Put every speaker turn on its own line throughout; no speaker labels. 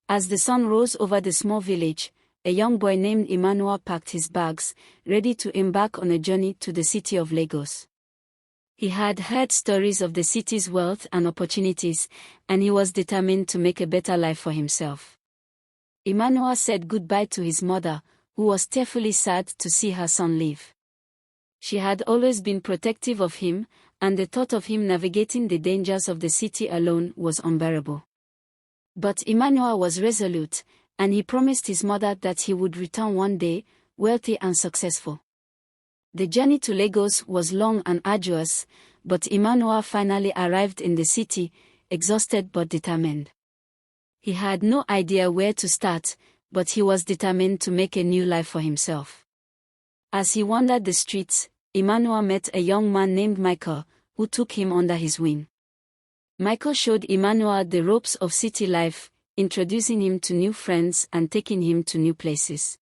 As the sun rose over the small village, a young boy named Emmanuel packed his bags, ready to embark on a journey to the city of Lagos. He had heard stories of the city's wealth and opportunities, and he was determined to make a better life for himself. Emmanuel said goodbye to his mother, who was tearfully sad to see her son leave. She had always been protective of him, and the thought of him navigating the dangers of the city alone was unbearable. But Emmanuel was resolute, and he promised his mother that he would return one day, wealthy and successful. The journey to Lagos was long and arduous, but Emmanuel finally arrived in the city, exhausted but determined. He had no idea where to start, but he was determined to make a new life for himself. As he wandered the streets, Emmanuel met a young man named Michael, who took him under his wing. Michael showed Emmanuel the ropes of city life, introducing him to new friends and taking him to new places.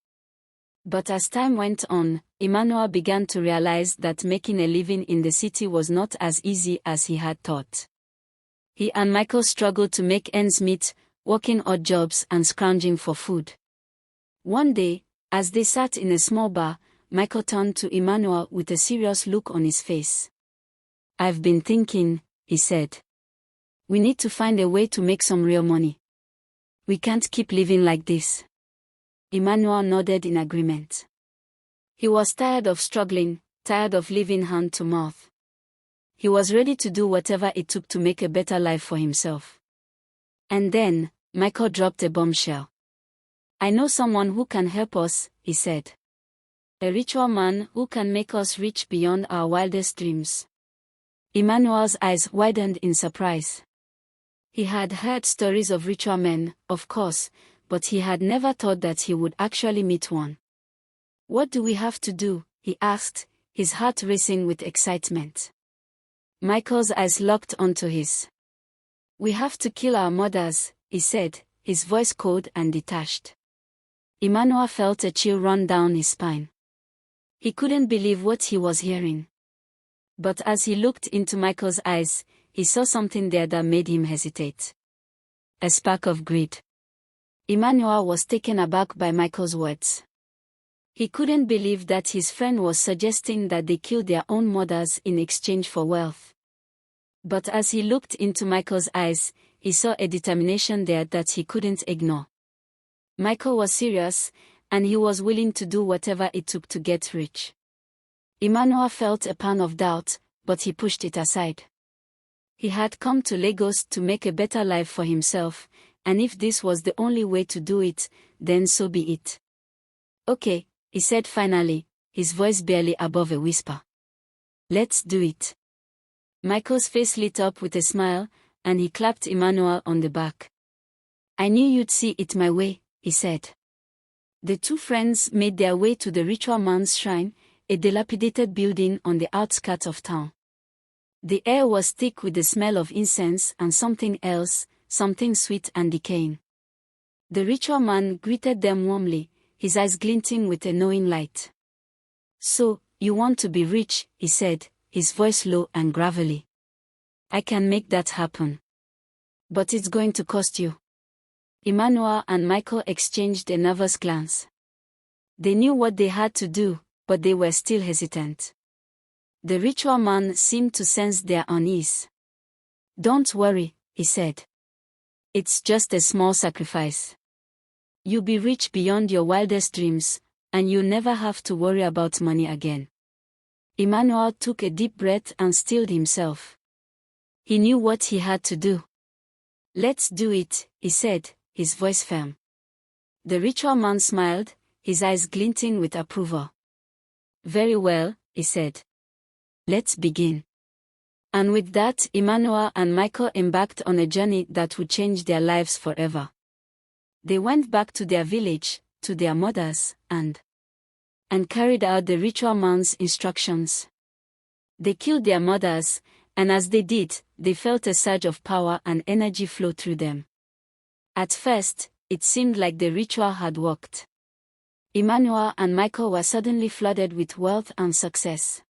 But as time went on, Emmanuel began to realize that making a living in the city was not as easy as he had thought. He and Michael struggled to make ends meet, working odd jobs and scrounging for food. One day, as they sat in a small bar, Michael turned to Emmanuel with a serious look on his face. "I've been thinking," he said. "We need to find a way to make some real money. We can't keep living like this." Emmanuel nodded in agreement. He was tired of struggling, tired of living hand to mouth. He was ready to do whatever it took to make a better life for himself. And then, Michael dropped a bombshell. "I know someone who can help us," he said. "A ritual man who can make us rich beyond our wildest dreams." Emmanuel's eyes widened in surprise. He had heard stories of ritual men, of course, but he had never thought that he would actually meet one. "What do we have to do?" he asked, his heart racing with excitement. Michael's eyes locked onto his. "We have to kill our mothers," he said, his voice cold and detached. Emmanuel felt a chill run down his spine. He couldn't believe what he was hearing. But as he looked into Michael's eyes, he saw something there that made him hesitate. A spark of greed. Emmanuel was taken aback by Michael's words. He couldn't believe that his friend was suggesting that they kill their own mothers in exchange for wealth. But as he looked into Michael's eyes, he saw a determination there that he couldn't ignore. Michael was serious, and he was willing to do whatever it took to get rich. Emmanuel felt a pang of doubt, but he pushed it aside. He had come to Lagos to make a better life for himself, and if this was the only way to do it, then so be it. "Okay," he said finally, his voice barely above a whisper. "Let's do it." Michael's face lit up with a smile, and he clapped Emmanuel on the back. "I knew you'd see it my way," he said. The two friends made their way to the ritual man's shrine, a dilapidated building on the outskirts of town. The air was thick with the smell of incense and something else, something sweet and decaying. The ritual man greeted them warmly, his eyes glinting with a knowing light. "So, you want to be rich," he said, his voice low and gravelly. "I can make that happen. But it's going to cost you." Emmanuel and Michael exchanged a nervous glance. They knew what they had to do, but they were still hesitant. The ritual man seemed to sense their unease. "Don't worry," he said. "It's just a small sacrifice. You'll be rich beyond your wildest dreams, and you'll never have to worry about money again." Emmanuel took a deep breath and stilled himself. He knew what he had to do. "Let's do it," he said, his voice firm. The ritual man smiled, his eyes glinting with approval. "Very well," he said. "Let's begin." And with that, Emmanuel and Michael embarked on a journey that would change their lives forever. They went back to their village, to their mothers, and carried out the ritual man's instructions. They killed their mothers, and as they did, they felt a surge of power and energy flow through them. At first, it seemed like the ritual had worked. Emmanuel and Michael were suddenly flooded with wealth and success.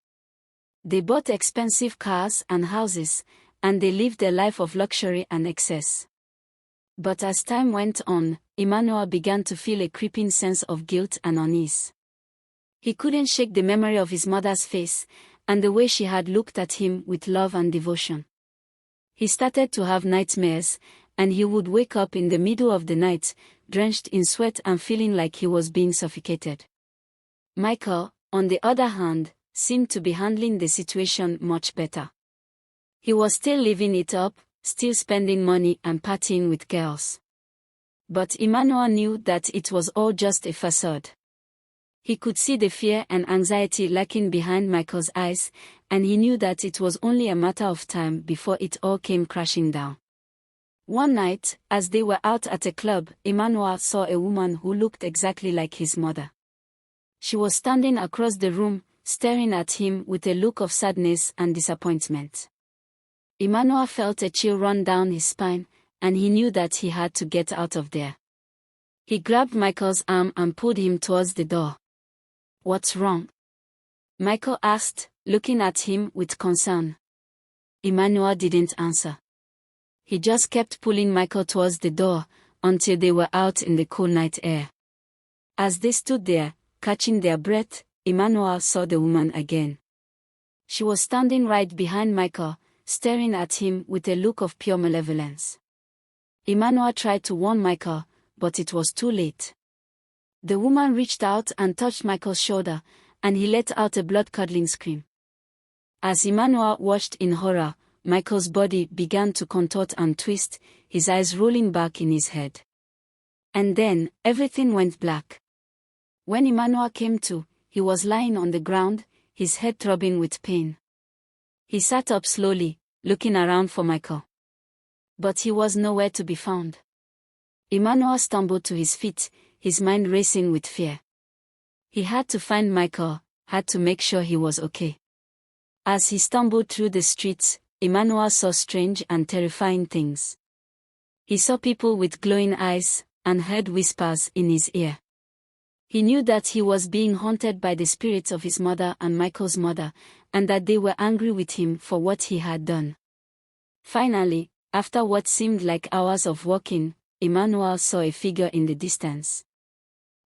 They bought expensive cars and houses, and they lived a life of luxury and excess. But as time went on, Emmanuel began to feel a creeping sense of guilt and unease. He couldn't shake the memory of his mother's face, and the way she had looked at him with love and devotion. He started to have nightmares, and he would wake up in the middle of the night, drenched in sweat and feeling like he was being suffocated. Michael, on the other hand, seemed to be handling the situation much better. He was still living it up, still spending money and partying with girls. But Emmanuel knew that it was all just a facade. He could see the fear and anxiety lurking behind Michael's eyes, and he knew that it was only a matter of time before it all came crashing down. One night, as they were out at a club, Emmanuel saw a woman who looked exactly like his mother. She was standing across the room, staring at him with a look of sadness and disappointment. Emmanuel felt a chill run down his spine, and he knew that he had to get out of there. He grabbed Michael's arm and pulled him towards the door. "What's wrong?" Michael asked, looking at him with concern. Emmanuel didn't answer. He just kept pulling Michael towards the door, until they were out in the cool night air. As they stood there, catching their breath, Emmanuel saw the woman again. She was standing right behind Michael, staring at him with a look of pure malevolence. Emmanuel tried to warn Michael, but it was too late. The woman reached out and touched Michael's shoulder, and he let out a blood-curdling scream. As Emmanuel watched in horror, Michael's body began to contort and twist, his eyes rolling back in his head. And then, everything went black. When Emmanuel came to, he was lying on the ground, his head throbbing with pain. He sat up slowly, looking around for Michael. But he was nowhere to be found. Emmanuel stumbled to his feet, his mind racing with fear. He had to find Michael, had to make sure he was okay. As he stumbled through the streets, Emmanuel saw strange and terrifying things. He saw people with glowing eyes, and heard whispers in his ear. He knew that he was being haunted by the spirits of his mother and Michael's mother, and that they were angry with him for what he had done. Finally, after what seemed like hours of walking, Emmanuel saw a figure in the distance.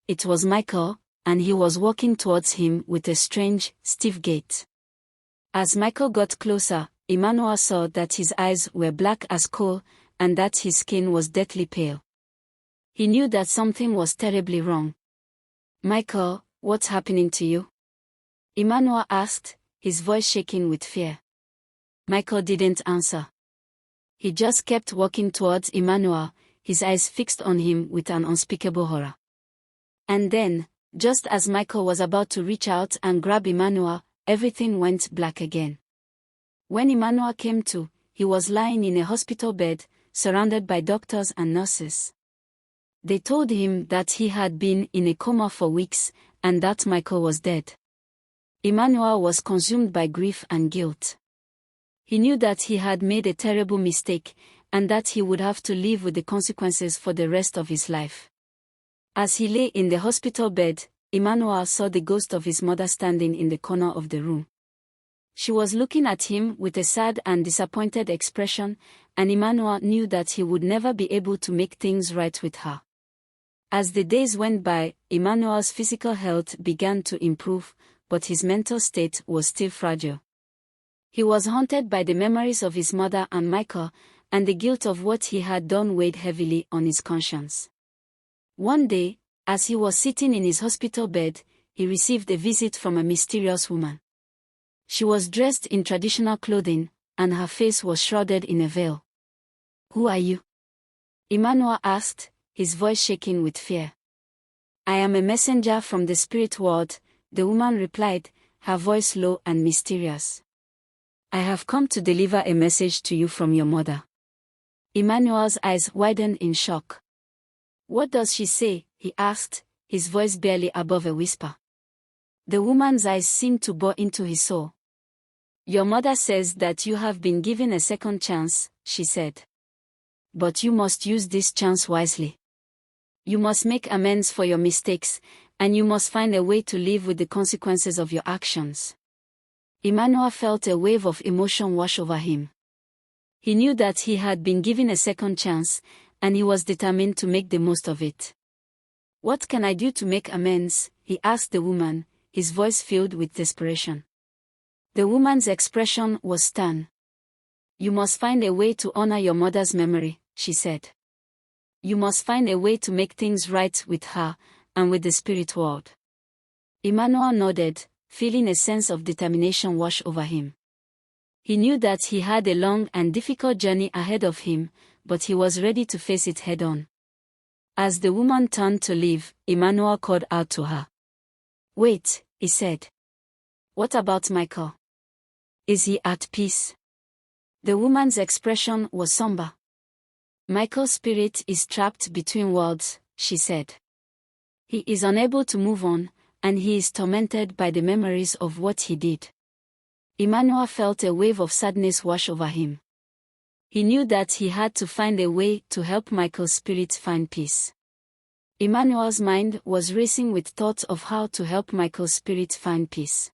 It was Michael, and he was walking towards him with a strange, stiff gait. As Michael got closer, Emmanuel saw that his eyes were black as coal, and that his skin was deathly pale. He knew that something was terribly wrong. "Michael, what's happening to you?" Emmanuel asked, his voice shaking with fear. Michael didn't answer. He just kept walking towards Emmanuel, his eyes fixed on him with an unspeakable horror. And then, just as Michael was about to reach out and grab Emmanuel, everything went black again. When Emmanuel came to, he was lying in a hospital bed, surrounded by doctors and nurses. They told him that he had been in a coma for weeks, and that Michael was dead. Emmanuel was consumed by grief and guilt. He knew that he had made a terrible mistake, and that he would have to live with the consequences for the rest of his life. As he lay in the hospital bed, Emmanuel saw the ghost of his mother standing in the corner of the room. She was looking at him with a sad and disappointed expression, and Emmanuel knew that he would never be able to make things right with her. As the days went by, Emmanuel's physical health began to improve, but his mental state was still fragile. He was haunted by the memories of his mother and Michael, and the guilt of what he had done weighed heavily on his conscience. One day, as he was sitting in his hospital bed, he received a visit from a mysterious woman. She was dressed in traditional clothing, and her face was shrouded in a veil. "Who are you?" Emmanuel asked, his voice shaking with fear. "I am a messenger from the spirit world," the woman replied, her voice low and mysterious. "I have come to deliver a message to you from your mother." Emmanuel's eyes widened in shock. "What does she say?" he asked, his voice barely above a whisper. The woman's eyes seemed to bore into his soul. "Your mother says that you have been given a second chance," she said. "But you must use this chance wisely. You must make amends for your mistakes, and you must find a way to live with the consequences of your actions." Emmanuel felt a wave of emotion wash over him. He knew that he had been given a second chance, and he was determined to make the most of it. "What can I do to make amends?" he asked the woman, his voice filled with desperation. The woman's expression was stern. "You must find a way to honor your mother's memory," she said. "You must find a way to make things right with her, and with the spirit world." Emmanuel nodded, feeling a sense of determination wash over him. He knew that he had a long and difficult journey ahead of him, but he was ready to face it head-on. As the woman turned to leave, Emmanuel called out to her. "Wait," he said. "What about Michael? Is he at peace?" The woman's expression was somber. "Michael's spirit is trapped between worlds," she said. "He is unable to move on, and he is tormented by the memories of what he did." Emmanuel felt a wave of sadness wash over him. He knew that he had to find a way to help Michael's spirit find peace. Emmanuel's mind was racing with thoughts of how to help Michael's spirit find peace.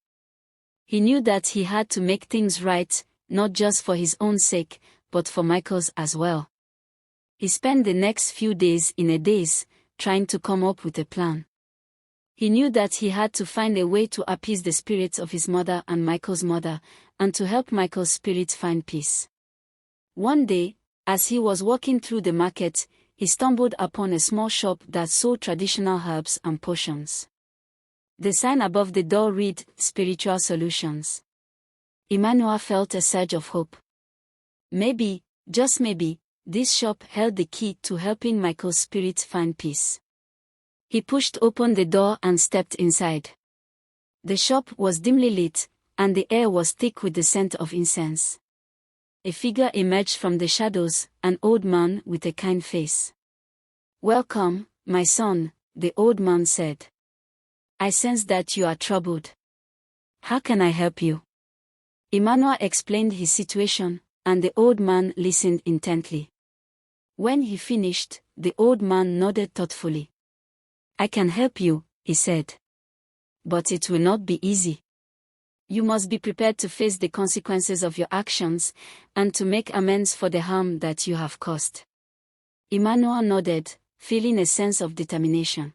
He knew that he had to make things right, not just for his own sake, but for Michael's as well. He spent the next few days in a daze, trying to come up with a plan. He knew that he had to find a way to appease the spirits of his mother and Michael's mother, and to help Michael's spirit find peace. One day, as he was walking through the market, he stumbled upon a small shop that sold traditional herbs and potions. The sign above the door read, "Spiritual Solutions." Emmanuel felt a surge of hope. Maybe, just maybe, this shop held the key to helping Michael's spirit find peace. He pushed open the door and stepped inside. The shop was dimly lit, and the air was thick with the scent of incense. A figure emerged from the shadows, an old man with a kind face. "Welcome, my son," the old man said. "I sense that you are troubled. How can I help you?" Emmanuel explained his situation, and the old man listened intently. When he finished, the old man nodded thoughtfully. "I can help you," he said. "But it will not be easy. You must be prepared to face the consequences of your actions, and to make amends for the harm that you have caused." Emmanuel nodded, feeling a sense of determination.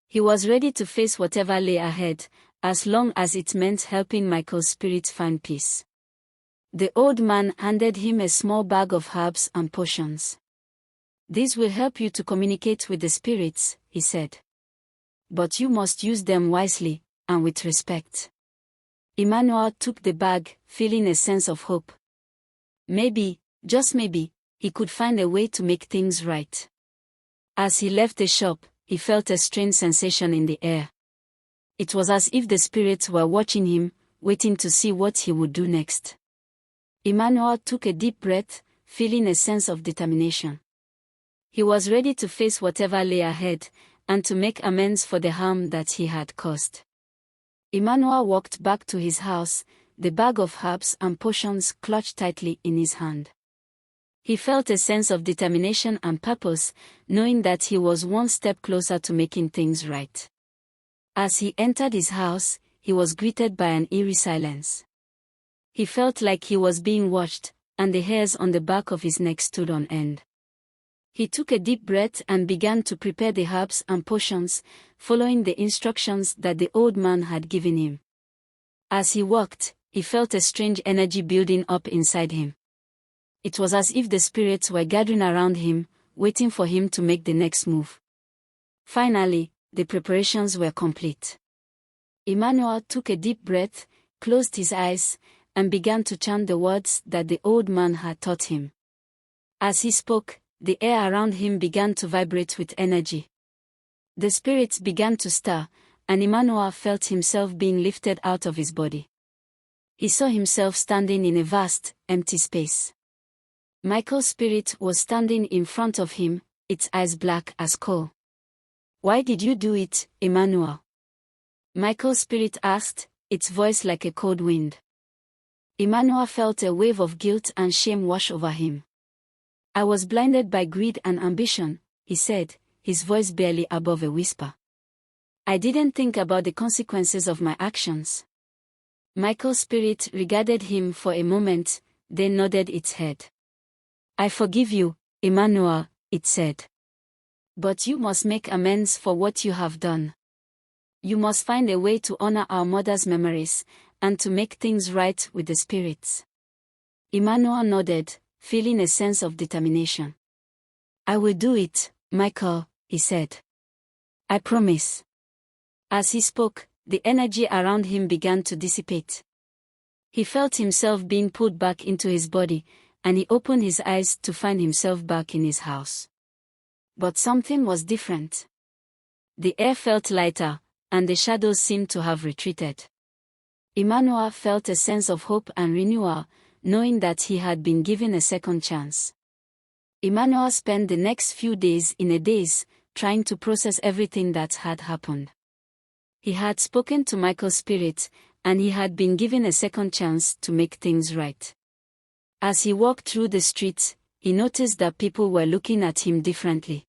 He was ready to face whatever lay ahead, as long as it meant helping Michael's spirit find peace. The old man handed him a small bag of herbs and potions. "These will help you to communicate with the spirits," he said. "But you must use them wisely, and with respect." Emmanuel took the bag, feeling a sense of hope. Maybe, just maybe, he could find a way to make things right. As he left the shop, he felt a strange sensation in the air. It was as if the spirits were watching him, waiting to see what he would do next. Emmanuel took a deep breath, feeling a sense of determination. He was ready to face whatever lay ahead, and to make amends for the harm that he had caused. Emmanuel walked back to his house, the bag of herbs and potions clutched tightly in his hand. He felt a sense of determination and purpose, knowing that he was one step closer to making things right. As he entered his house, he was greeted by an eerie silence. He felt like he was being watched, and the hairs on the back of his neck stood on end. He took a deep breath and began to prepare the herbs and potions, following the instructions that the old man had given him. As he walked, he felt a strange energy building up inside him. It was as if the spirits were gathering around him, waiting for him to make the next move. Finally, the preparations were complete. Emmanuel took a deep breath, closed his eyes, and began to chant the words that the old man had taught him. As he spoke, the air around him began to vibrate with energy. The spirits began to stir, and Emmanuel felt himself being lifted out of his body. He saw himself standing in a vast, empty space. Michael's spirit was standing in front of him, its eyes black as coal. "Why did you do it, Emmanuel?" Michael's spirit asked, its voice like a cold wind. Emmanuel felt a wave of guilt and shame wash over him. "I was blinded by greed and ambition," he said, his voice barely above a whisper. "I didn't think about the consequences of my actions." Michael's spirit regarded him for a moment, then nodded its head. "I forgive you, Emmanuel," it said. But you must make amends for what you have done. You must find a way to honor our mother's memories, and to make things right with the spirits. Emmanuel nodded, feeling a sense of determination. I will do it, Michael, he said. I promise. As he spoke, the energy around him began to dissipate. He felt himself being pulled back into his body, and he opened his eyes to find himself back in his house. But something was different. The air felt lighter, and the shadows seemed to have retreated. Emmanuel felt a sense of hope and renewal, knowing that he had been given a second chance. Emmanuel spent the next few days in a daze, trying to process everything that had happened. He had spoken to Michael's spirit, and he had been given a second chance to make things right. As he walked through the streets, he noticed that people were looking at him differently.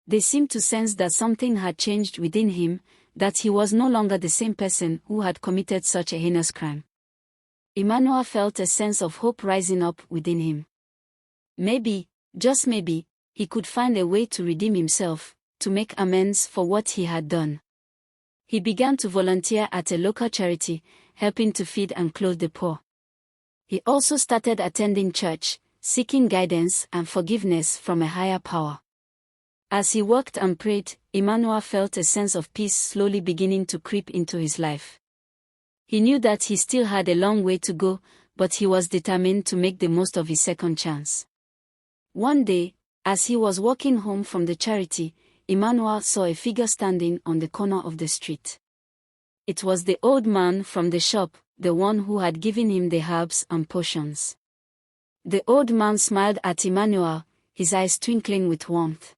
They seemed to sense that something had changed within him, that he was no longer the same person who had committed such a heinous crime. Emmanuel felt a sense of hope rising up within him. Maybe, just maybe, he could find a way to redeem himself, to make amends for what he had done. He began to volunteer at a local charity, helping to feed and clothe the poor. He also started attending church, seeking guidance and forgiveness from a higher power. As he worked and prayed, Emmanuel felt a sense of peace slowly beginning to creep into his life. He knew that he still had a long way to go, but he was determined to make the most of his second chance. One day, as he was walking home from the charity, Emmanuel saw a figure standing on the corner of the street. It was the old man from the shop, the one who had given him the herbs and potions. The old man smiled at Emmanuel, his eyes twinkling with warmth.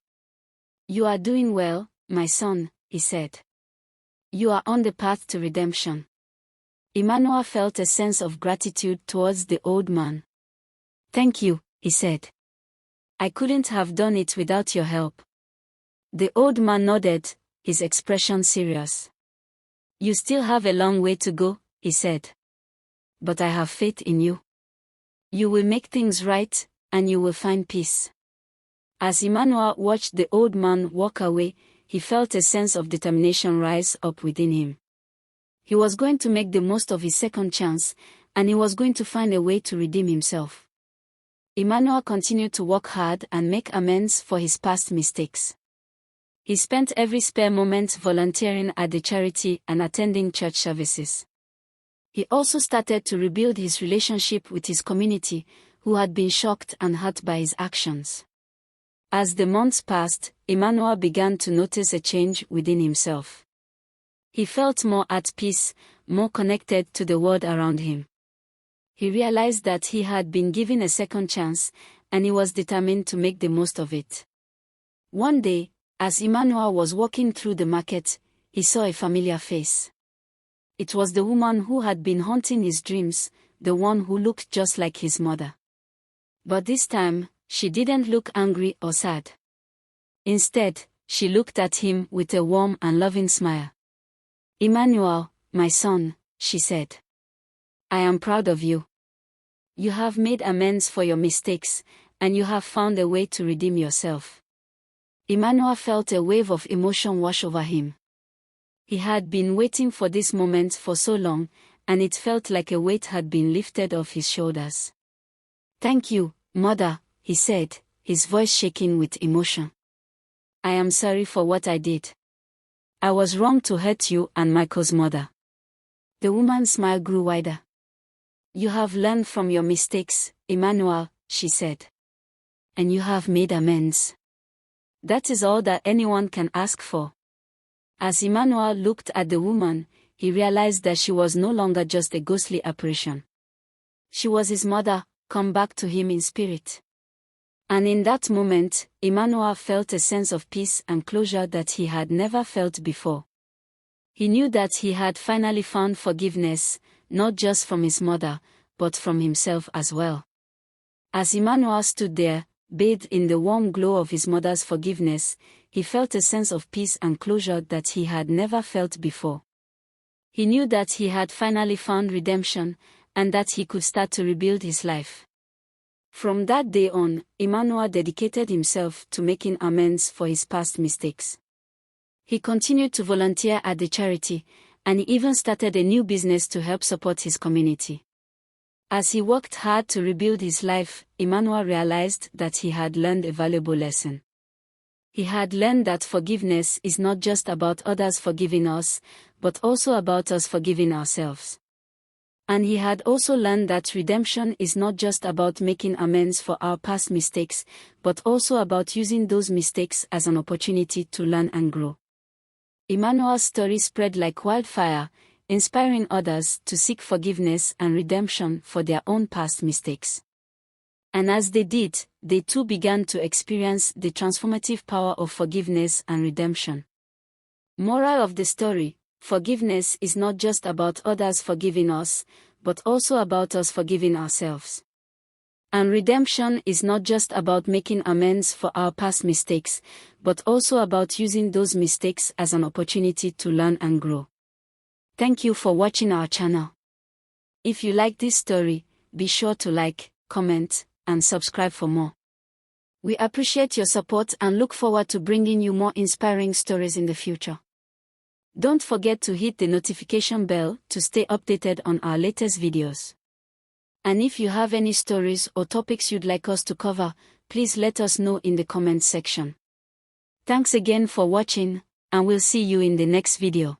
You are doing well, my son, he said. You are on the path to redemption. Emmanuel felt a sense of gratitude towards the old man. Thank you, he said. I couldn't have done it without your help. The old man nodded, his expression serious. You still have a long way to go, he said. But I have faith in you. You will make things right, and you will find peace. As Emmanuel watched the old man walk away, he felt a sense of determination rise up within him. He was going to make the most of his second chance, and he was going to find a way to redeem himself. Emmanuel continued to work hard and make amends for his past mistakes. He spent every spare moment volunteering at the charity and attending church services. He also started to rebuild his relationship with his community, who had been shocked and hurt by his actions. As the months passed, Emmanuel began to notice a change within himself. He felt more at peace, more connected to the world around him. He realized that he had been given a second chance, and he was determined to make the most of it. One day, as Emmanuel was walking through the market, he saw a familiar face. It was the woman who had been haunting his dreams, the one who looked just like his mother. But this time, she didn't look angry or sad. Instead, she looked at him with a warm and loving smile. Emmanuel, my son, she said. I am proud of you. You have made amends for your mistakes, and you have found a way to redeem yourself. Emmanuel felt a wave of emotion wash over him. He had been waiting for this moment for so long, and it felt like a weight had been lifted off his shoulders. Thank you, Mother, he said, his voice shaking with emotion. I am sorry for what I did. I was wrong to hurt you and Michael's mother. The woman's smile grew wider. You have learned from your mistakes, Emmanuel, she said. And you have made amends. That is all that anyone can ask for. As Emmanuel looked at the woman, he realized that she was no longer just a ghostly apparition. She was his mother, come back to him in spirit. And in that moment, Emmanuel felt a sense of peace and closure that he had never felt before. He knew that he had finally found forgiveness, not just from his mother, but from himself as well. As Emmanuel stood there, bathed in the warm glow of his mother's forgiveness, he felt a sense of peace and closure that he had never felt before. He knew that he had finally found redemption, and that he could start to rebuild his life. From that day on, Emmanuel dedicated himself to making amends for his past mistakes. He continued to volunteer at the charity, and he even started a new business to help support his community. As he worked hard to rebuild his life, Emmanuel realized that he had learned a valuable lesson. He had learned that forgiveness is not just about others forgiving us, but also about us forgiving ourselves. And he had also learned that redemption is not just about making amends for our past mistakes, but also about using those mistakes as an opportunity to learn and grow. Emmanuel's story spread like wildfire, inspiring others to seek forgiveness and redemption for their own past mistakes. And as they did, they too began to experience the transformative power of forgiveness and redemption. Moral of the story: forgiveness is not just about others forgiving us, but also about us forgiving ourselves. And redemption is not just about making amends for our past mistakes, but also about using those mistakes as an opportunity to learn and grow. Thank you for watching our channel. If you like this story, be sure to like, comment, and subscribe for more. We appreciate your support and look forward to bringing you more inspiring stories in the future. Don't forget to hit the notification bell to stay updated on our latest videos. And if you have any stories or topics you'd like us to cover, please let us know in the comments section. Thanks again for watching, and we'll see you in the next video.